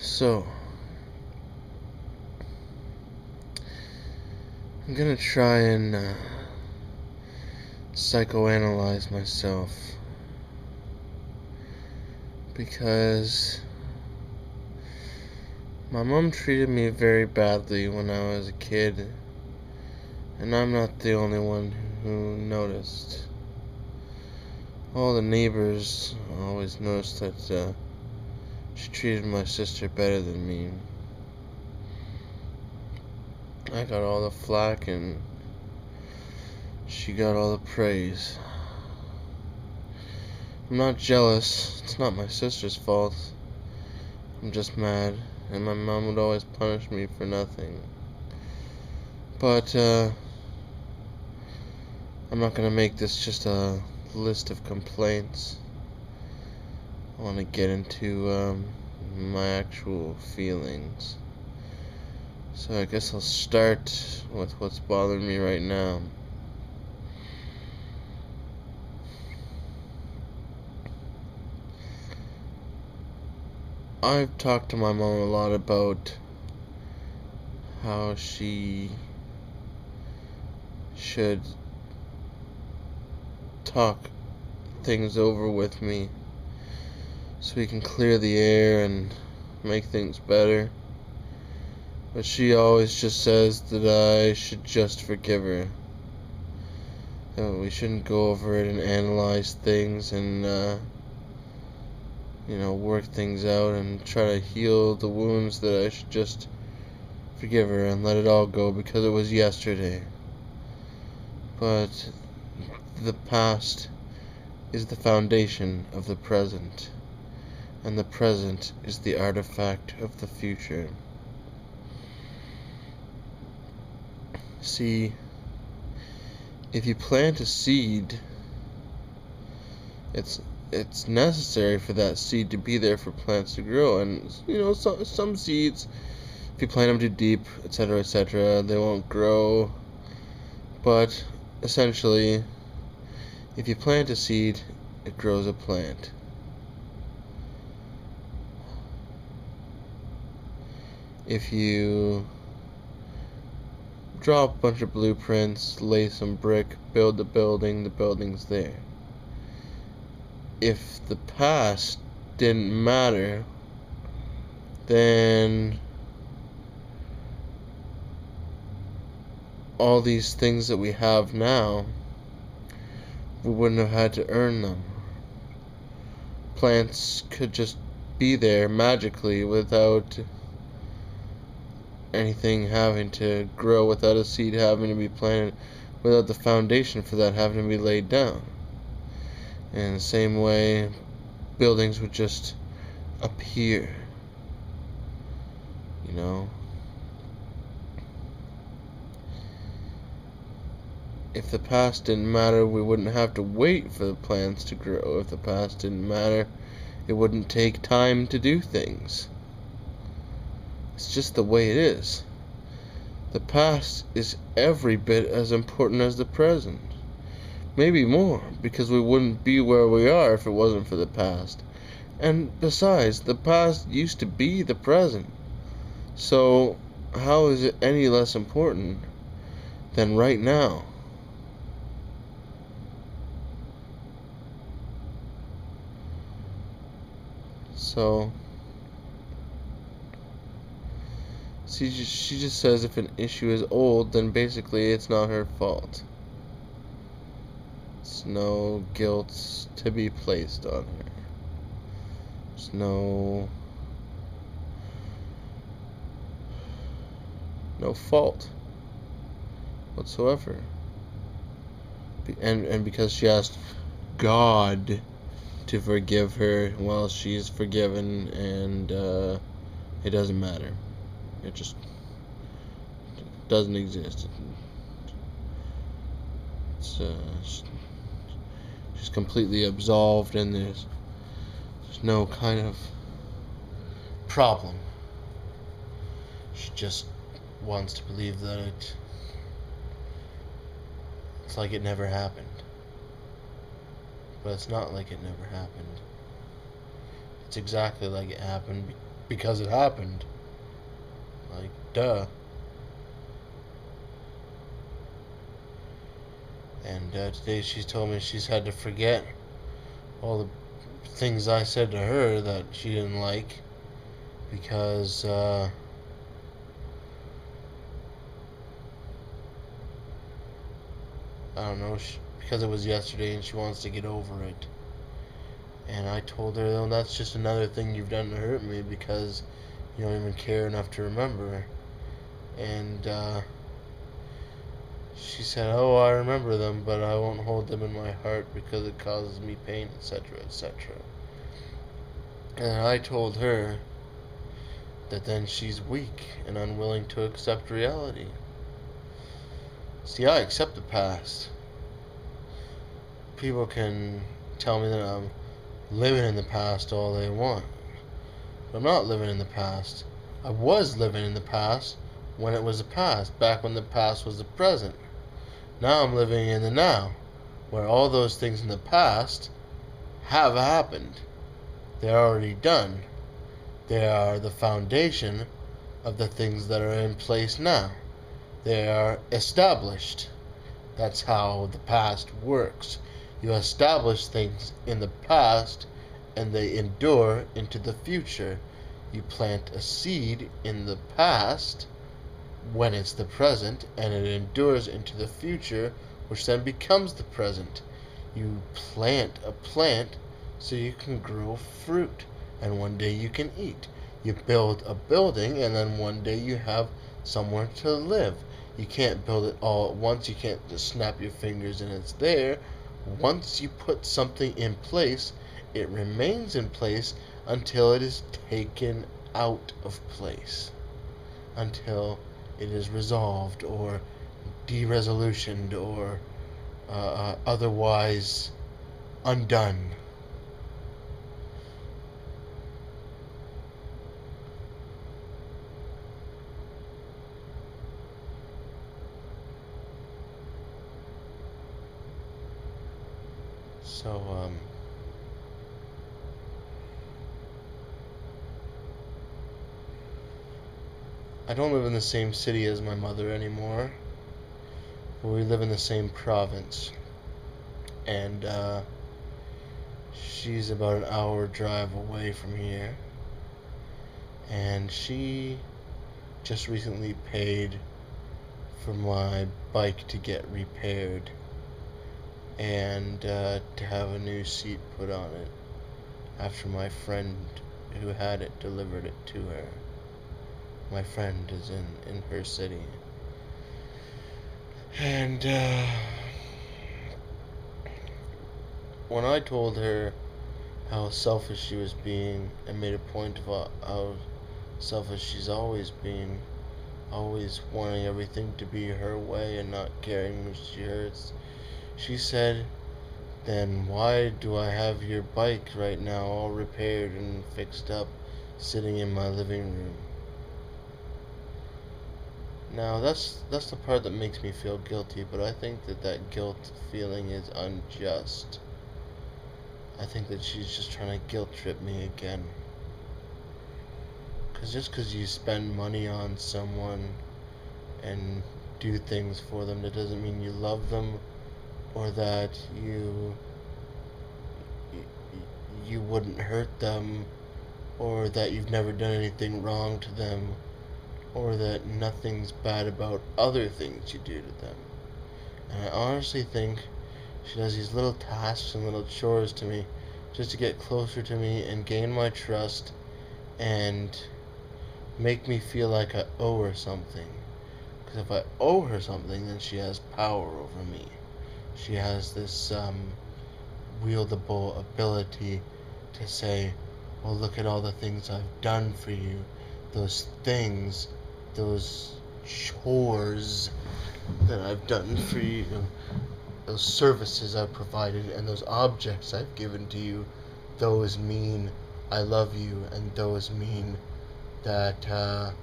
So, I'm gonna try and psychoanalyze myself because my mom treated me very badly when I was a kid, and I'm not the only one who noticed. All the neighbors always noticed that she treated my sister better than me. I got all the flack and she got all the praise. I'm not jealous. It's not my sister's fault. I'm just mad, and my mom would always punish me for nothing. But I'm not gonna make this just a list of complaints. I want to get into my actual feelings. So I guess I'll start with what's bothering me right now. I've talked to my mom a lot about how she should talk things over with me so we can clear the air and make things better. But she always just says that I should just forgive her. That we shouldn't go over it and analyze things and work things out and try to heal the wounds, that I should just forgive her and let it all go because it was yesterday. But the past is the foundation of the present, and the present is the artifact of the future. See, if you plant a seed, it's necessary for that seed to be there for plants to grow. And some seeds, if you plant them too deep, etc., they won't grow. But essentially, if you plant a seed, it grows a plant. If you draw a bunch of blueprints, lay some brick, build the building's there. If the past didn't matter, then all these things that we have now, we wouldn't have had to earn them. Plants could just be there magically without anything having to grow, without a seed having to be planted, without the foundation for that having to be laid down. And the same way, buildings would just appear. If the past didn't matter, we wouldn't have to wait for the plants to grow. If the past didn't matter, it wouldn't take time to do things. It's just the way it is. The past is every bit as important as the present. Maybe more, because we wouldn't be where we are if it wasn't for the past. And besides, the past used to be the present. So, how is it any less important than right now? So, she just says if an issue is old, then basically it's not her fault. There's no guilt to be placed on her. There's no fault whatsoever. And because she asked God to forgive her, well, she's forgiven, and it doesn't matter. It just doesn't exist. She's completely absolved, and there's no kind of problem. She just wants to believe that it's like it never happened. But it's not like it never happened. It's exactly like it happened because it happened. Like, duh. And today she's told me she's had to forget all the things I said to her that she didn't like because I don't know, because it was yesterday and she wants to get over it. And I told her, well, that's just another thing you've done to hurt me because you don't even care enough to remember. And she said, oh, I remember them, but I won't hold them in my heart because it causes me pain, etc., etc. And I told her that then she's weak and unwilling to accept reality. See, I accept the past. People can tell me that I'm living in the past all they want. But I'm not living in the past. I was living in the past when it was the past, back when the past was the present. Now I'm living in the now, where all those things in the past have happened. They're already done. They are the foundation of the things that are in place now. They are established. That's how the past works. You establish things in the past and they endure into the future. You plant a seed in the past when it's the present and it endures into the future, which then becomes the present. You plant a plant so you can grow fruit and one day you can eat. You build a building and then one day you have somewhere to live. You can't build it all at once. You can't just snap your fingers and it's there. Once you put something in place, it remains in place until it is taken out of place, until it is resolved or de-resolutioned or otherwise undone. So, I don't live in the same city as my mother anymore, but we live in the same province. And she's about an hour drive away from here. And she just recently paid for my bike to get repaired and to have a new seat put on it after my friend who had it delivered it to her. My friend is in her city. And when I told her how selfish she was being and made a point of how selfish she's always been, always wanting everything to be her way and not caring who she hurts, she said, then why do I have your bike right now all repaired and fixed up sitting in my living room? Now that's the part that makes me feel guilty, but I think that guilt feeling is unjust. I think that she's just trying to guilt trip me again. Because just because you spend money on someone and do things for them, that doesn't mean you love them or that you wouldn't hurt them or that you've never done anything wrong to them or that nothing's bad about other things you do to them. And I honestly think she does these little tasks and little chores to me just to get closer to me and gain my trust and make me feel like I owe her something. Because if I owe her something, then she has power over me. She has this wieldable ability to say, well, look at all the things I've done for you. Those things, those chores that I've done for you, those services I've provided, and those objects I've given to you, those mean I love you, and those mean that I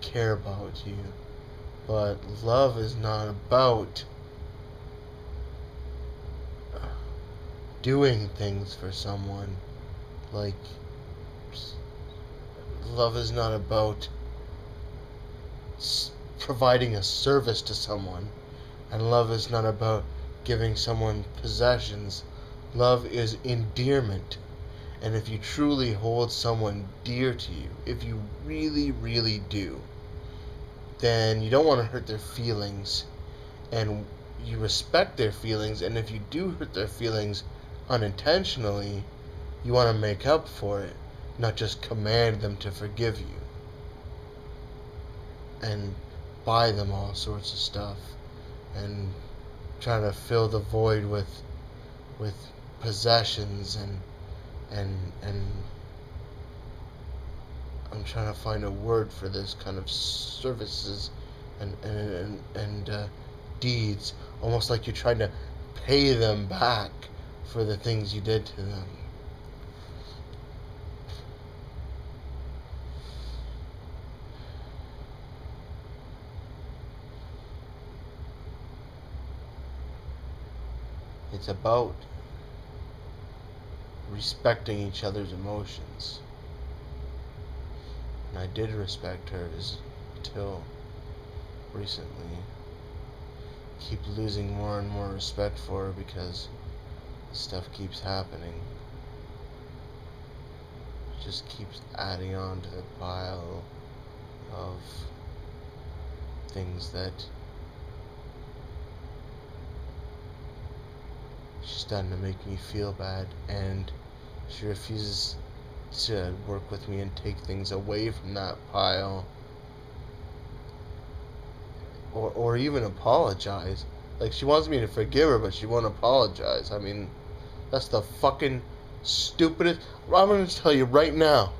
care about you. But love is not about doing things for someone, like Love is not about providing a service to someone, and love is not about giving someone possessions. Love is endearment. And if you truly hold someone dear to you, if you really, really do, then you don't want to hurt their feelings, and you respect their feelings, and if you do hurt their feelings unintentionally, you want to make up for it, not just command them to forgive you and buy them all sorts of stuff and try to fill the void with possessions and I'm trying to find a word for this kind of services and deeds, almost like you're trying to pay them back for the things you did to them. It's about respecting each other's emotions. And I did respect hers until recently. Keep losing more and more respect for her because stuff keeps happening. It just keeps adding on to the pile of things that she's starting to make me feel bad, and she refuses to work with me and take things away from that pile, or even apologize. Like, she wants me to forgive her, but she won't apologize. I mean, that's the fucking stupidest. I'm gonna tell you right now,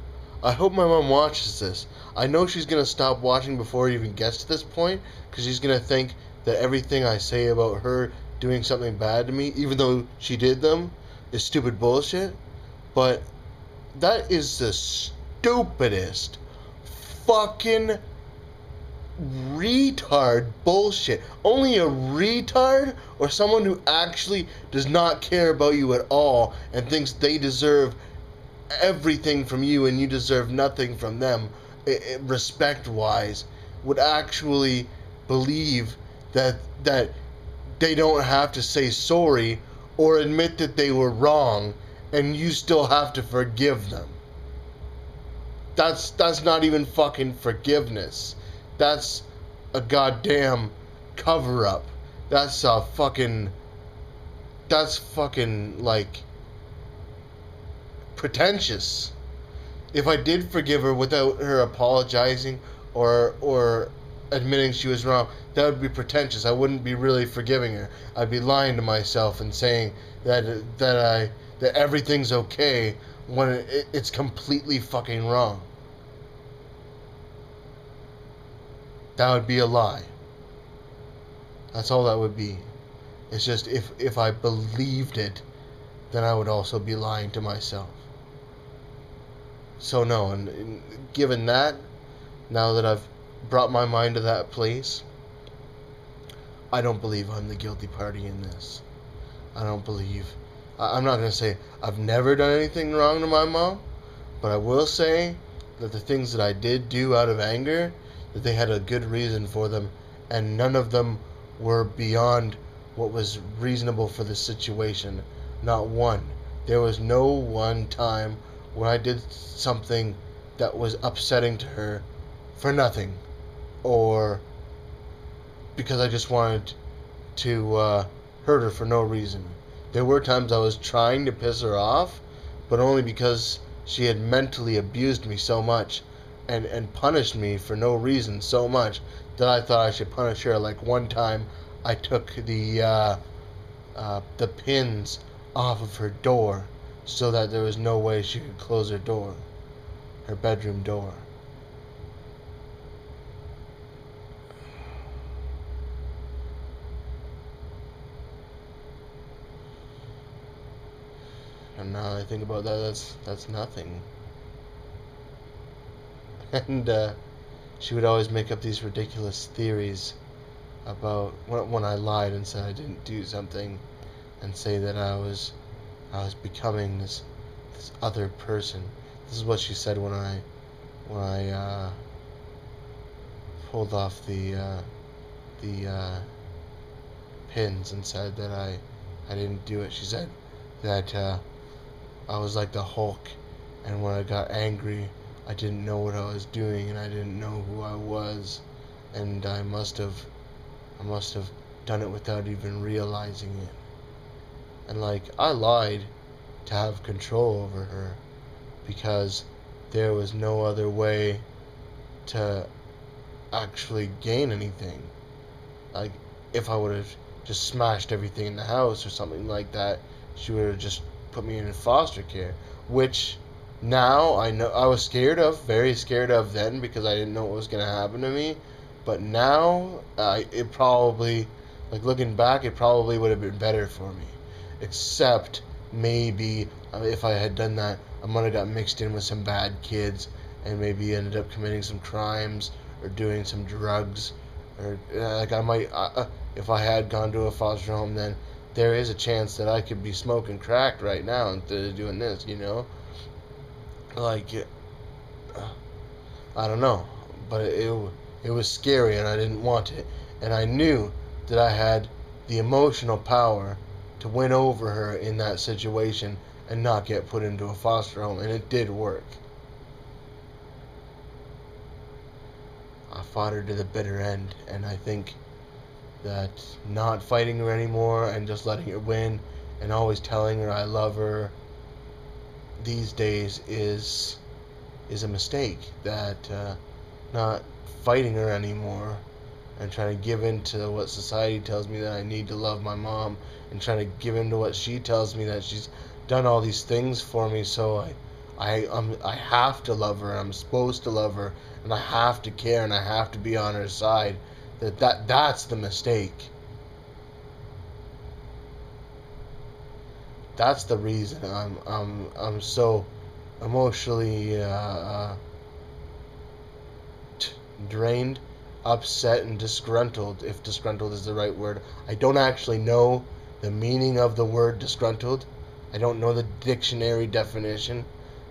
I hope my mom watches this. I know she's gonna stop watching before it even gets to this point, because she's gonna think that everything I say about her doing something bad to me, even though she did them, is stupid bullshit. But that is the stupidest fucking retard bullshit. Only a retard or someone who actually does not care about you at all and thinks they deserve everything from you and you deserve nothing from them, respect wise, would actually believe that they don't have to say sorry or admit that they were wrong, and you still have to forgive them. That's not even fucking forgiveness. That's a goddamn cover up. That's fucking like pretentious. If I did forgive her without her apologizing or admitting she was wrong, that would be pretentious. I wouldn't be really forgiving her. I'd be lying to myself and saying that everything's okay when it's completely fucking wrong. That would be a lie. That's all that would be. It's just if I believed it, then I would also be lying to myself. So no, and given that, now that I've brought my mind to that place, I don't believe I'm the guilty party in this. I don't believe. I'm not going to say I've never done anything wrong to my mom, but I will say that the things that I did do out of anger, that they had a good reason for them, and none of them were beyond what was reasonable for the situation. Not one. There was no one time when I did something that was upsetting to her for nothing, or because I just wanted to hurt her for no reason. There were times I was trying to piss her off, but only because she had mentally abused me so much and punished me for no reason so much that I thought I should punish her. Like one time I took the pins off of her door so that there was no way she could close her door, her bedroom door. And now I think about that, that's nothing. And she would always make up these ridiculous theories about when I lied and said I didn't do something, and say that I was becoming this other person. This is what she said when when I pulled off the pins and said that I didn't do it. She said that I was like the Hulk, and when I got angry, I didn't know what I was doing, and I didn't know who I was, and I must have done it without even realizing it. And like, I lied to have control over her because there was no other way to actually gain anything. Like, if I would have just smashed everything in the house or something like that, she would have just put me in foster care, which now I know I was scared of, very scared of then, because I didn't know what was going to happen to me. But now, it probably, like, looking back, it probably would have been better for me. Except maybe if I had done that, I might have got mixed in with some bad kids and maybe ended up committing some crimes or doing some drugs, or like I might, if I had gone to a foster home, then there is a chance that I could be smoking crack right now instead of doing this, you know? Like, I don't know, but it was scary and I didn't want it, and I knew that I had the emotional power to win over her in that situation and not get put into a foster home, and it did work. I fought her to the bitter end, and I think that not fighting her anymore and just letting her win and always telling her I love her these days is a mistake. That not fighting her anymore and trying to give in to what society tells me that I need to love my mom, and trying to give in to what she tells me that she's done all these things for me, so I have to love her, I'm supposed to love her, and I have to care, and I have to be on her side. That's the mistake. That's the reason I'm so emotionally drained, upset, and disgruntled, if disgruntled is the right word. I don't actually know the meaning of the word disgruntled. I don't know the dictionary definition,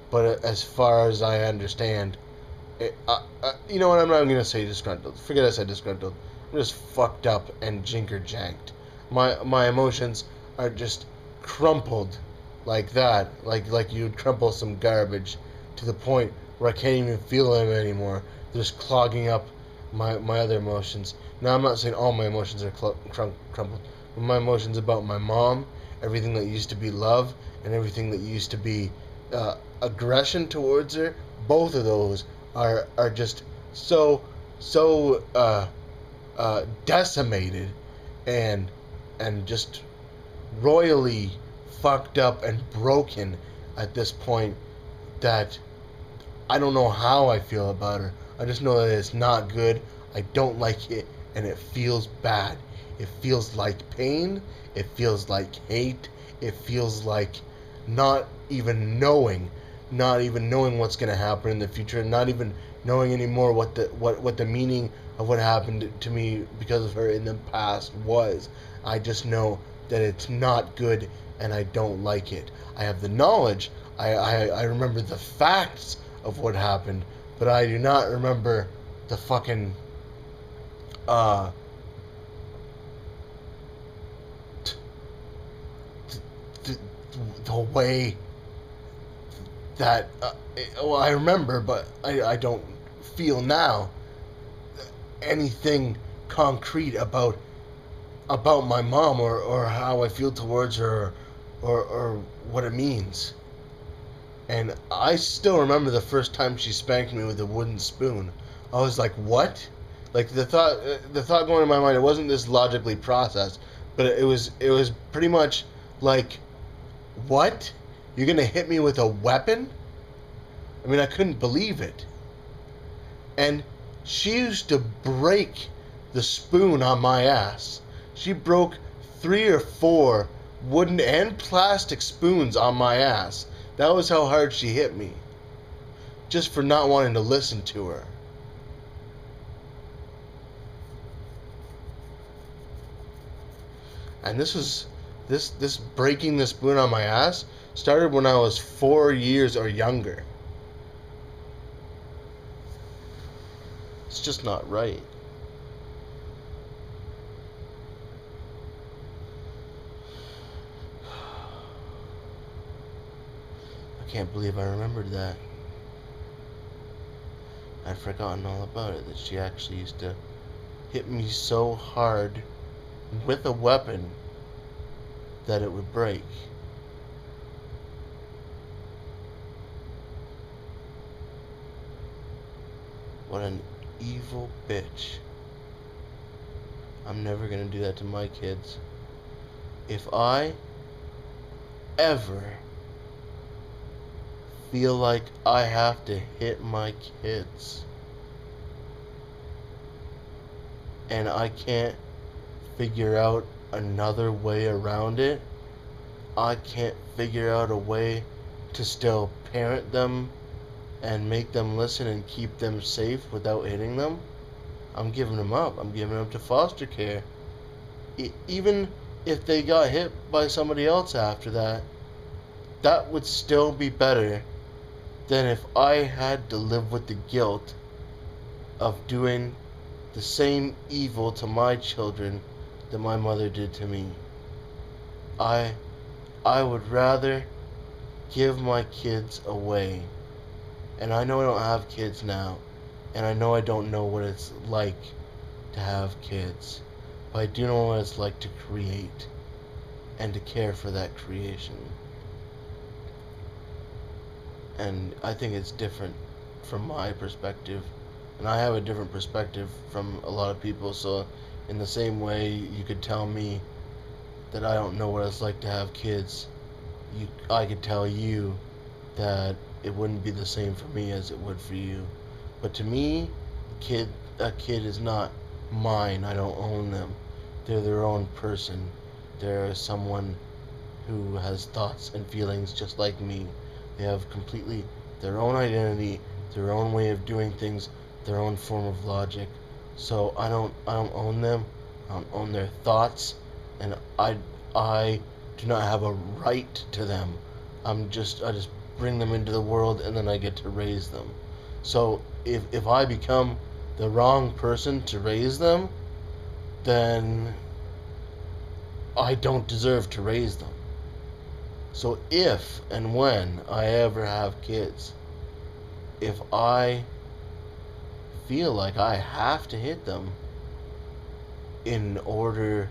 but as far as I understand, you know what, I'm not going to say disgruntled. Forget I said disgruntled. I'm just fucked up and jinker-janked. My emotions are just crumpled like that, like you'd crumple some garbage, to the point where I can't even feel them anymore. They're just clogging up my other emotions. Now, I'm not saying all my emotions are crumpled, but my emotions about my mom, everything that used to be love, and everything that used to be aggression towards her, both of those are just so decimated and just royally fucked up and broken at this point, that I don't know how I feel about her. I just know that it's not good. I don't like it, and it feels bad. It feels like pain. It feels like hate. It feels like not even knowing what's going to happen in the future, not even knowing anymore what the meaning of what happened to me because of her in the past was. I just know that it's not good, and I don't like it. I have the knowledge. I remember the facts of what happened, but I do not remember the fucking the way that well, I remember, but I don't feel now anything concrete about my mom, or how I feel towards her, or what it means. And I still remember the first time she spanked me with a wooden spoon. I was like, what? Like, the thought going in my mind, it wasn't this logically processed, but it was pretty much like, what? You're gonna hit me with a weapon? I mean, I couldn't believe it. And she used to break the spoon on my ass. She broke 3 or 4 wooden and plastic spoons on my ass. That was how hard she hit me, just for not wanting to listen to her. And this breaking the spoon on my ass started when I was 4 years or younger. just not right. I can't believe I remembered that. I'd forgotten all about it, that she actually used to hit me so hard with a weapon that it would break. What an evil bitch. I'm never gonna do that to my kids. If I ever feel like I have to hit my kids and I can't figure out another way around it, I can't figure out a way to still parent them and make them listen and keep them safe without hitting them, I'm giving them up. I'm giving them to foster care. Even if they got hit by somebody else after that, that would still be better than if I had to live with the guilt of doing the same evil to my children that my mother did to me. I would rather give my kids away. And I know I don't have kids now, and I know I don't know what it's like to have kids, but I do know what it's like to create and to care for that creation. And I think it's different from my perspective, and I have a different perspective from a lot of people, so in the same way you could tell me that I don't know what it's like to have kids, I could tell you that it wouldn't be the same for me as it would for you. But to me, a kid is not mine. I don't own them. They're their own person. They're someone who has thoughts and feelings just like me. They have completely their own identity, their own way of doing things, their own form of logic. So I don't own them. I don't own their thoughts, and I do not have a right to them. I just bring them into the world, and then I get to raise them. So if I become the wrong person to raise them, then I don't deserve to raise them. So if and when I ever have kids, if I feel like I have to hit them in order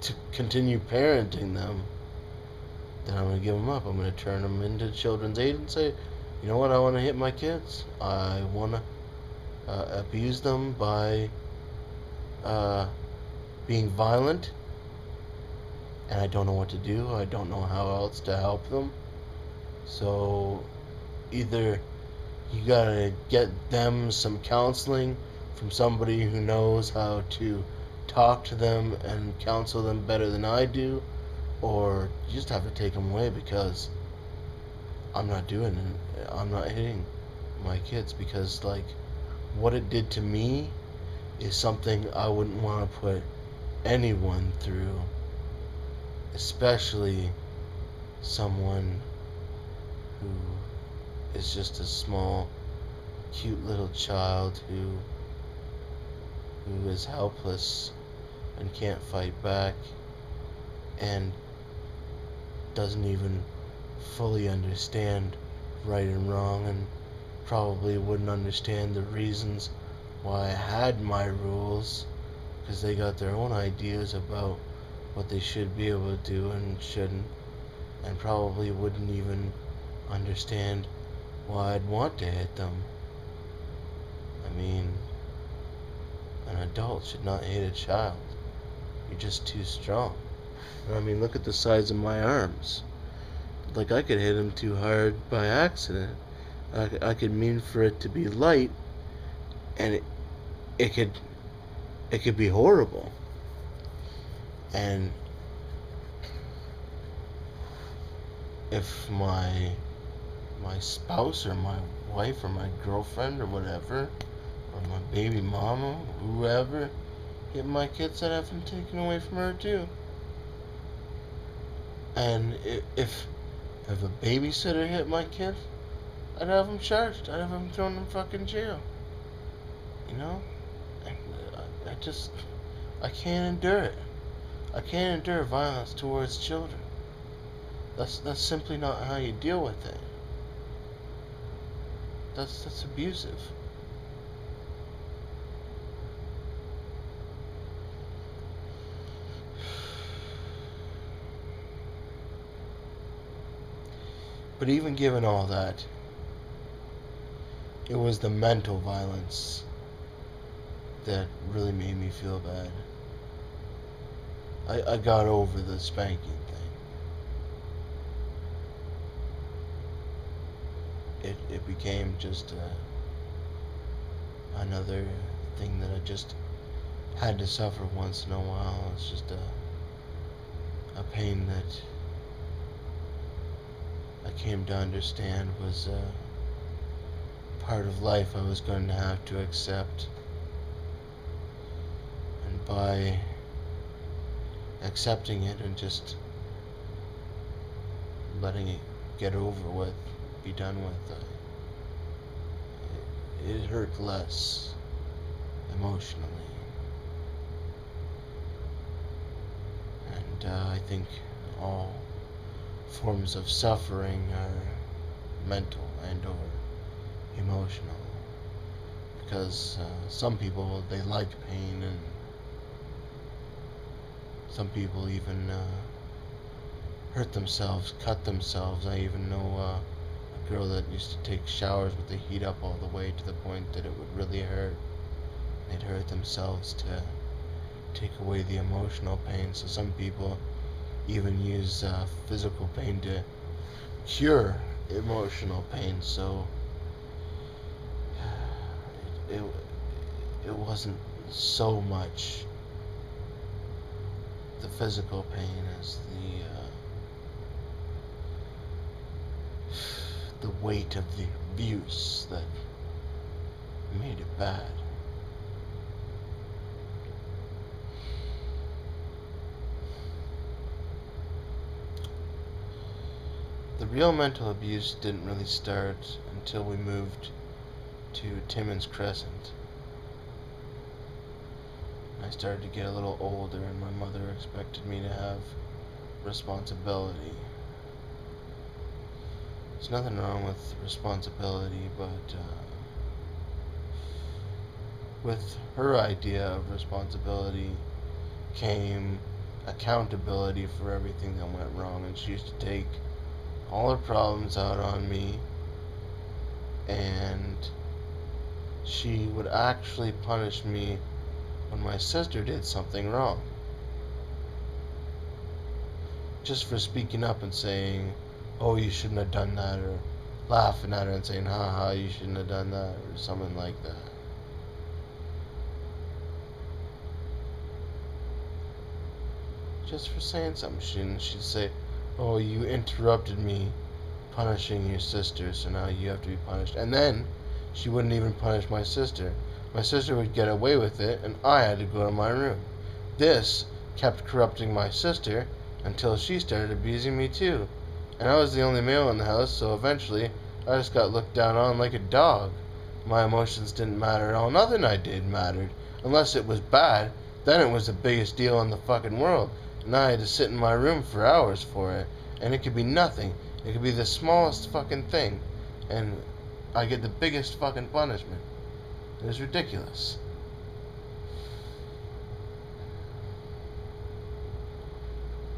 to continue parenting them, then I'm going to give them up. I'm going to turn them into children's aid and say, you know what, I want to hit my kids. I want to abuse them by being violent, and I don't know what to do. I don't know how else to help them. So either you got to get them some counseling from somebody who knows how to talk to them and counsel them better than I do, or you just have to take them away, because I'm not doing it. I'm not hitting my kids, because like what it did to me is something I wouldn't want to put anyone through, especially someone who is just a small, cute little child who is helpless and can't fight back and doesn't even fully understand right and wrong, and probably wouldn't understand the reasons why I had my rules, because they got their own ideas about what they should be able to do and shouldn't, and probably wouldn't even understand why I'd want to hit them. I mean, an adult should not hit a child. You're just too strong. I mean, look at the size of my arms. Like, I could hit him too hard by accident. I could mean for it to be light, and it could be horrible. And if my spouse or my wife or my girlfriend or whatever, or my baby mama, whoever, hit my kids, I'd have them taken away from her too. And if a babysitter hit my kid, I'd have him charged. I'd have him thrown in fucking jail. You know? And I can't endure it. I can't endure violence towards children. That's simply not how you deal with it. That's abusive. But even given all that, it was the mental violence that really made me feel bad. I got over the spanking thing. It became just another thing that I just had to suffer once in a while. It's just a pain that I came to understand was part of life I was going to have to accept. And by accepting it and just letting it get over with, be done with, it hurt less emotionally. And I think all forms of suffering are mental and or emotional, because some people, they like pain, and some people even hurt themselves, cut themselves. I even know a girl that used to take showers with the heat up all the way to the point that it would really hurt. They'd hurt themselves to take away the emotional pain. So some people even use physical pain to cure emotional pain. So it wasn't so much the physical pain as the weight of the abuse that made it bad. The real mental abuse didn't really start until we moved to Timmins Crescent. I started to get a little older, and my mother expected me to have responsibility. There's nothing wrong with responsibility, but with her idea of responsibility came accountability for everything that went wrong, and she used to take all her problems out on me, and she would actually punish me when my sister did something wrong, just for speaking up and saying, oh, you shouldn't have done that, or laughing at her and saying, haha, you shouldn't have done that, or something like that. Just for saying something. She'd say, oh, you interrupted me punishing your sister, so now you have to be punished. And then she wouldn't even punish my sister. My sister would get away with it, and I had to go to my room. This kept corrupting my sister until she started abusing me too. And I was the only male in the house, so eventually I just got looked down on like a dog. My emotions didn't matter at all. Nothing I did mattered. Unless it was bad, then it was the biggest deal in the fucking world. And I had to sit in my room for hours for it. And it could be nothing. It could be the smallest fucking thing. And I get the biggest fucking punishment. It was ridiculous.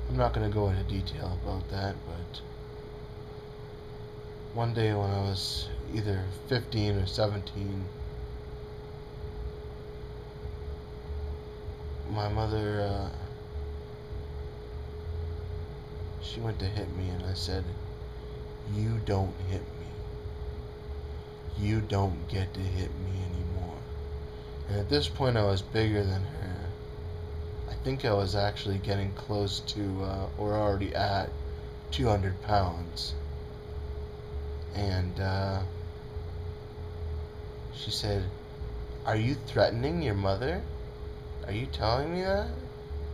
I'm not going to go into detail about that, but one day when I was either 15 or 17, my mother, she went to hit me, and I said, you don't hit me. You don't get to hit me anymore. And at this point I was bigger than her. I think I was actually getting close to, or already at, 200 pounds. And she said, are you threatening your mother? Are you telling me that?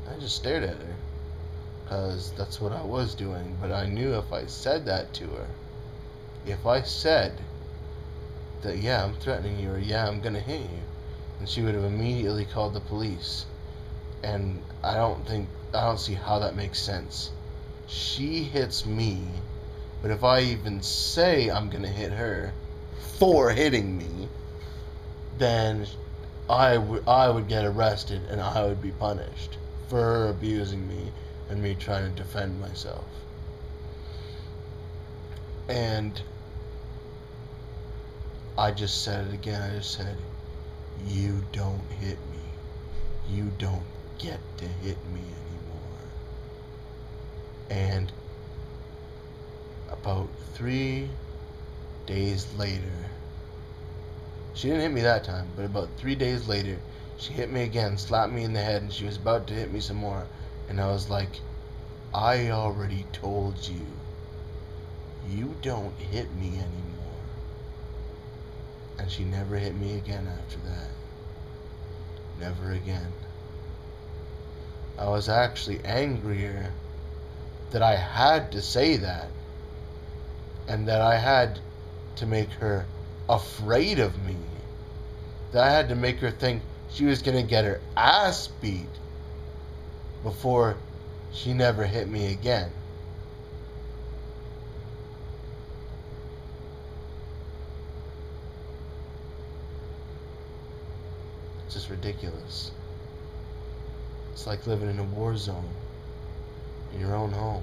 I just stared at her, because that's what I was doing. But I knew if I said that to her, if I said that, yeah, I'm threatening you, or yeah, I'm gonna hit you. And she would have immediately called the police. And I don't see how that makes sense. She hits me, but if I even say I'm gonna hit her for hitting me, then I would get arrested and I would be punished for her abusing me and me trying to defend myself. And I just said it again. I just said, you don't hit me. You don't get to hit me anymore. And about 3 days later, she didn't hit me that time, but about 3 days later, she hit me again, slapped me in the head, and she was about to hit me some more. And I was like, I already told you, you don't hit me anymore. And she never hit me again after that. Never again. I was actually angrier that I had to say that, and that I had to make her afraid of me. That I had to make her think she was gonna get her ass beat before she never hit me again. It's just ridiculous. It's like living in a war zone in your own home,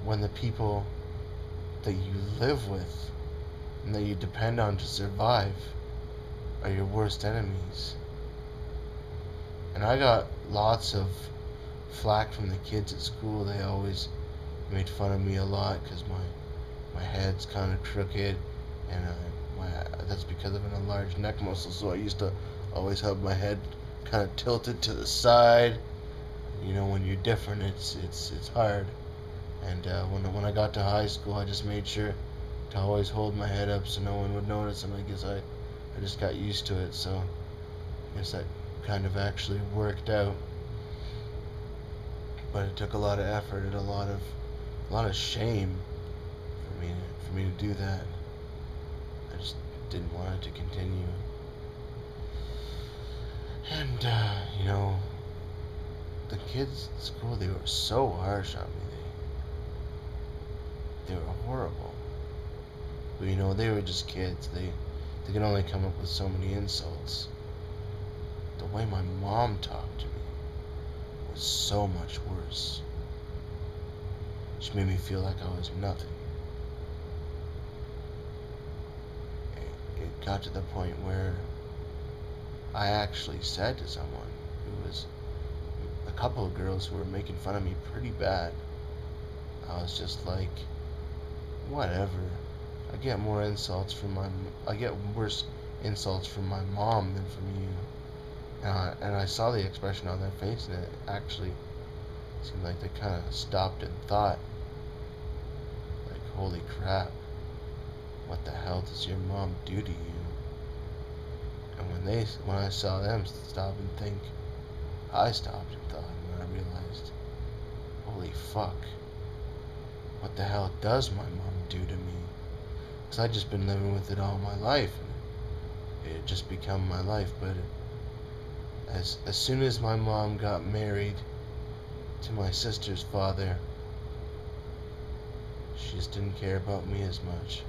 when the people that you live with and that you depend on to survive are your worst enemies. And I got lots of flack from the kids at school. They always made fun of me a lot because my head's kind of crooked, and that's because of an enlarged neck muscle. So I used to always have my head kind of tilted to the side. You know, when you're different, it's hard. And when I got to high school, I just made sure to always hold my head up so no one would notice, and I guess I just got used to it. So I guess that kind of actually worked out. But it took a lot of effort and a lot of shame for me to do that. I just didn't want it to continue. And you know, the kids at school, they were so harsh on me. They were horrible. But you know, they were just kids. They can only come up with so many insults. The way my mom talked to me was so much worse. She made me feel like I was nothing. It got to the point where I actually said to someone who was a couple of girls who were making fun of me pretty bad, I was just like, whatever. I get worse insults from my mom than from you. And I saw the expression on their face, and it actually seemed like they kind of stopped and thought, like, holy crap, what the hell does your mom do to you? And when I saw them stop and think, I stopped and thought, and I realized, holy fuck, what the hell does my mom do to me? Because I'd just been living with it all my life, and it had just become my life. But as soon as my mom got married to my sister's father, she just didn't care about me as much.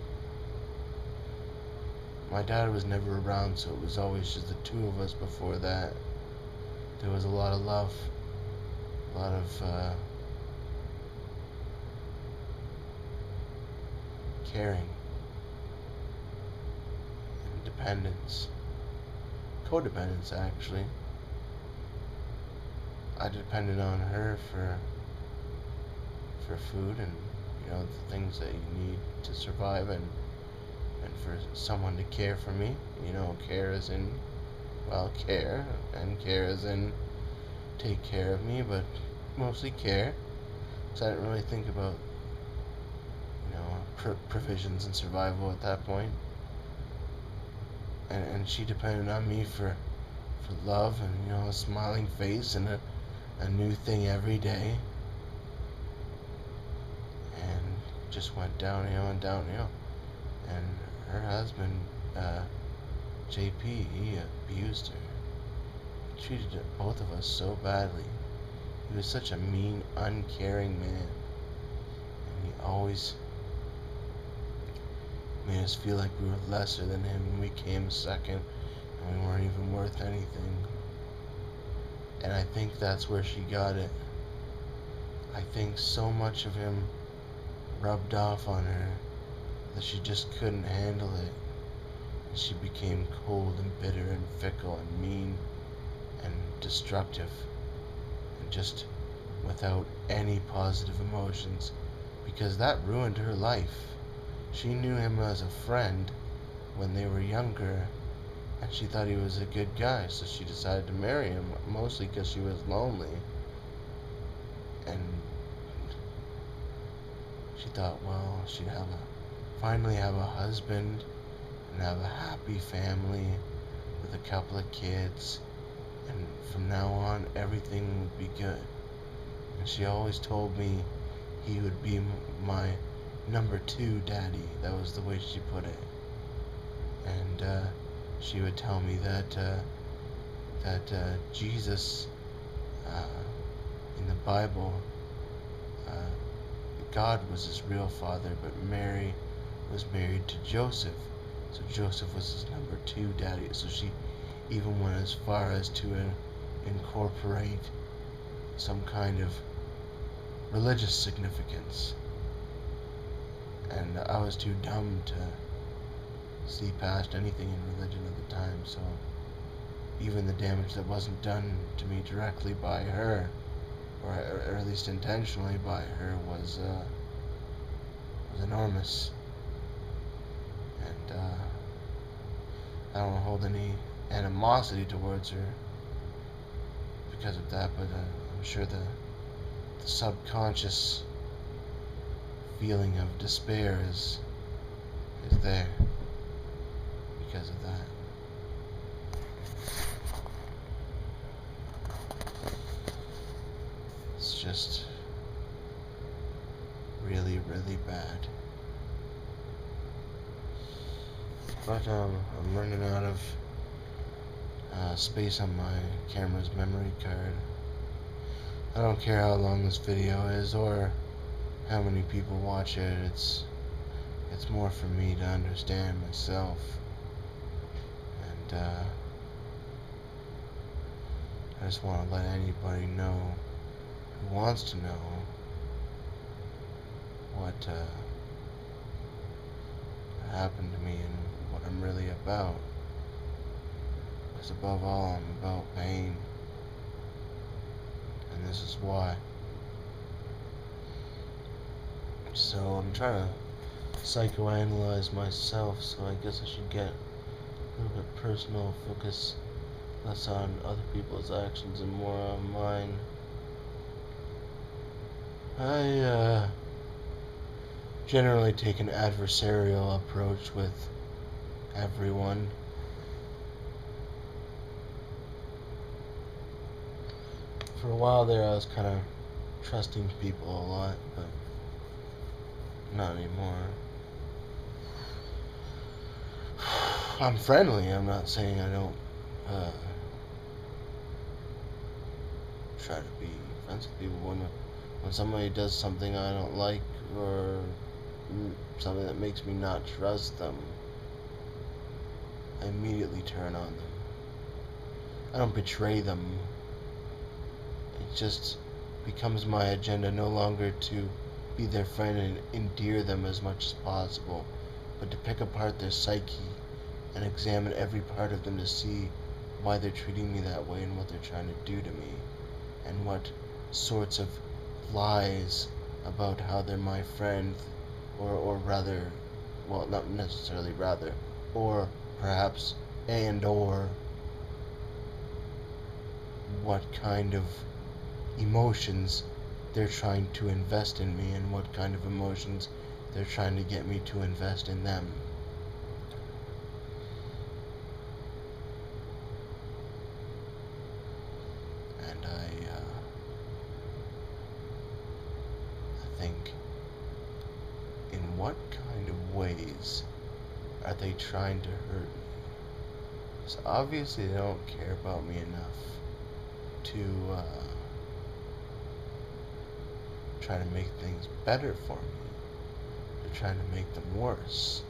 My dad was never around, so it was always just the two of us before that. There was a lot of love, a lot of caring, and dependence, codependence actually. I depended on her for food and, you know, the things that you need to survive, and for someone to care for me. You know, care as in, well, care, and care as in take care of me, but mostly care, because I didn't really think about, you know, provisions and survival at that point. And she depended on me for love, and, you know, a smiling face, and a new thing every day. And just went downhill and downhill. And her husband, JP, he abused her. He treated both of us so badly. He was such a mean, uncaring man. And he always made us feel like we were lesser than him when we came second and we weren't even worth anything. And I think that's where she got it. I think so much of him rubbed off on her that she just couldn't handle it. And she became cold and bitter and fickle and mean and destructive and just without any positive emotions, because that ruined her life. She knew him as a friend when they were younger, and she thought he was a good guy, so she decided to marry him, mostly because she was lonely. And she thought, well, she'd finally have a husband and have a happy family with a couple of kids, and from now on everything would be good. And she always told me he would be my number 2 daddy. That was the way she put it. And she would tell me that Jesus, in the Bible, God was his real father, but Mary was married to Joseph. So Joseph was his number 2 daddy. So she even went as far as to incorporate some kind of religious significance. And I was too dumb to see past anything in religion at the time, so even the damage that wasn't done to me directly by her, or at least intentionally by her, was enormous. And I don't hold any animosity towards her because of that, but I'm sure the subconscious feeling of despair is there because of that. It's just really, really bad. But I'm running out of space on my camera's memory card. I don't care how long this video is or how many people watch it. It's more for me to understand myself. And I just want to let anybody know who wants to know what happened to me and what I'm really about. Because above all, I'm about pain. And this is why. So I'm trying to psychoanalyze myself, so I guess I should get a little bit personal, focus less on other people's actions and more on mine. I generally take an adversarial approach with everyone. For a while there, I was kind of trusting people a lot, but not anymore. I'm friendly. I'm not saying I don't try to be friends with people. When somebody does something I don't like, or something that makes me not trust them, I immediately turn on them. I don't betray them. It just becomes my agenda no longer to be their friend and endear them as much as possible, but to pick apart their psyche and examine every part of them to see why they're treating me that way and what they're trying to do to me, and what sorts of lies about how they're my friend, or rather, well, not necessarily rather, or perhaps, or what kind of emotions they're trying to invest in me, and what kind of emotions they're trying to get me to invest in them. And I think, in what kind of ways are they trying to hurt me? So obviously they don't care about me enough to try to make things better for me. They're trying to make them worse.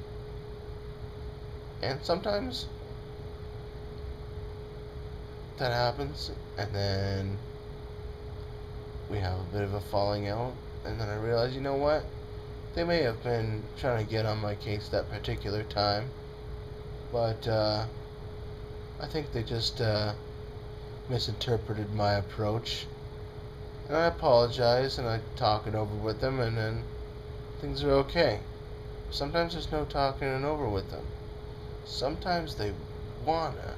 And sometimes that happens, and then we have a bit of a falling out, and then I realize, you know what? They may have been trying to get on my case that particular time, but I think they just misinterpreted my approach. And I apologize, and I talk it over with them, and then things are okay. Sometimes there's no talking it over with them. Sometimes they wanna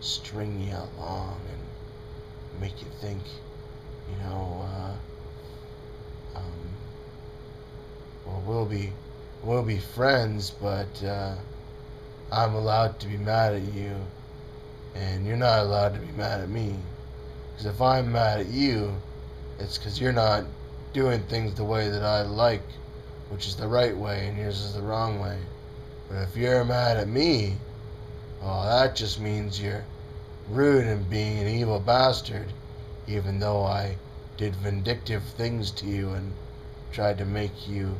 string you along and make you think, you know, well, we'll be friends, but I'm allowed to be mad at you, and you're not allowed to be mad at me. Because if I'm mad at you, it's because you're not doing things the way that I like, which is the right way, and yours is the wrong way. But if you're mad at me, well, that just means you're rude and being an evil bastard, even though I did vindictive things to you and tried to make you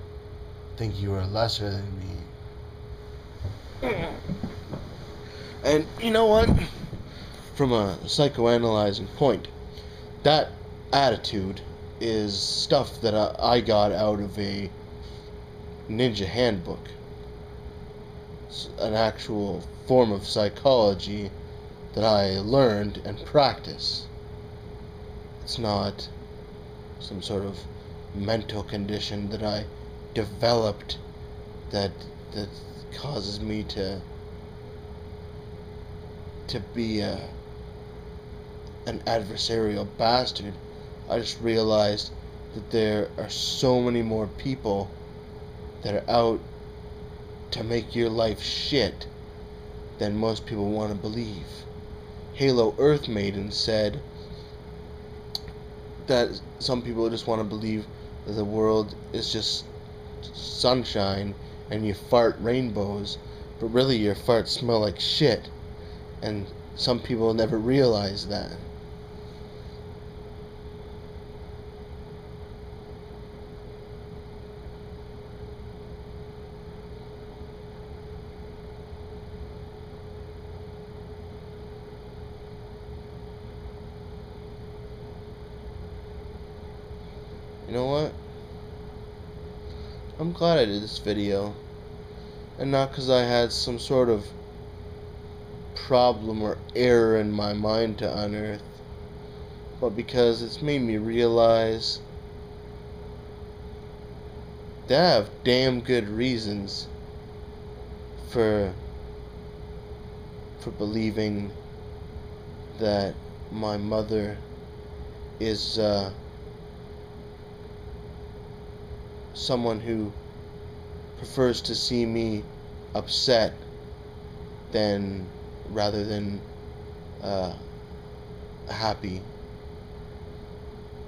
think you were lesser than me. And you know what? From a psychoanalyzing point, that attitude is stuff that I got out of a ninja handbook. It's an actual form of psychology that I learned and practice. It's not some sort of mental condition that I developed that causes me to be an adversarial bastard. I just realized that there are so many more people that are out to make your life shit than most people want to believe. Halo Earth Maiden said that some people just want to believe that the world is just sunshine and you fart rainbows, but really your farts smell like shit. And some people never realize that. You know what? I'm glad I did this video. And not because I had some sort of problem or error in my mind to unearth, but because it's made me realize that I have damn good reasons for believing that my mother is someone who prefers to see me upset rather than happy.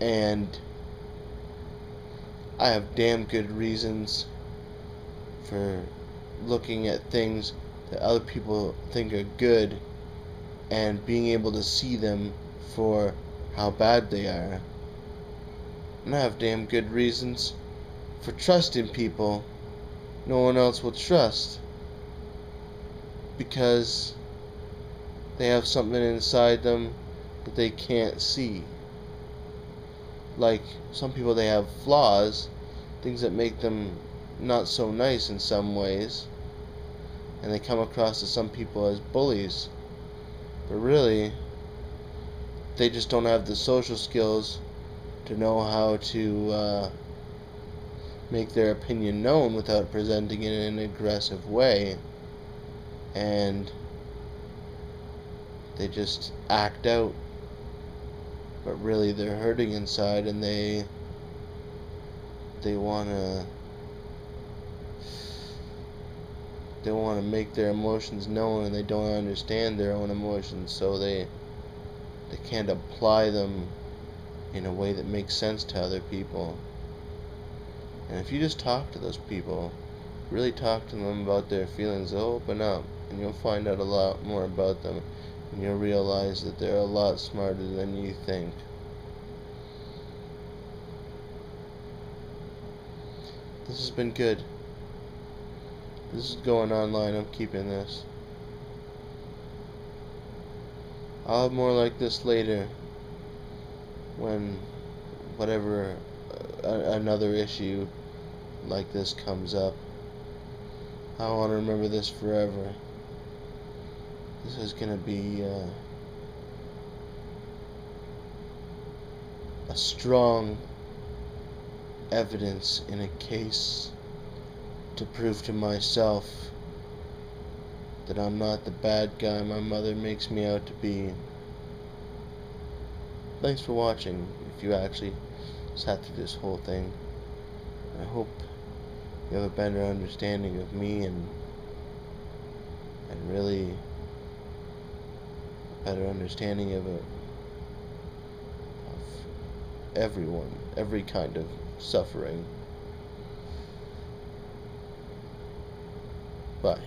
And I have damn good reasons for looking at things that other people think are good and being able to see them for how bad they are. And I have damn good reasons for trusting people no one else will trust, because they have something inside them that they can't see. Like some people, they have flaws, things that make them not so nice in some ways, and they come across to some people as bullies, but really they just don't have the social skills to know how to make their opinion known without presenting it in an aggressive way, and they just act out, but really they're hurting inside, and they want to make their emotions known, and they don't understand their own emotions, so they can't apply them in a way that makes sense to other people. And if you just talk to those people really talk to them about their feelings, they'll open up, and you'll find out a lot more about them, and you'll realize that they're a lot smarter than you think. This has been good. This is going online. I'm keeping this. I'll have more like this later when whatever another issue like this comes up. I want to remember this forever. This is going to be a strong evidence in a case to prove to myself that I'm not the bad guy my mother makes me out to be. Thanks for watching, if you actually sat through this whole thing. I hope you have a better understanding of me and really a better understanding of everyone, every kind of suffering. Bye.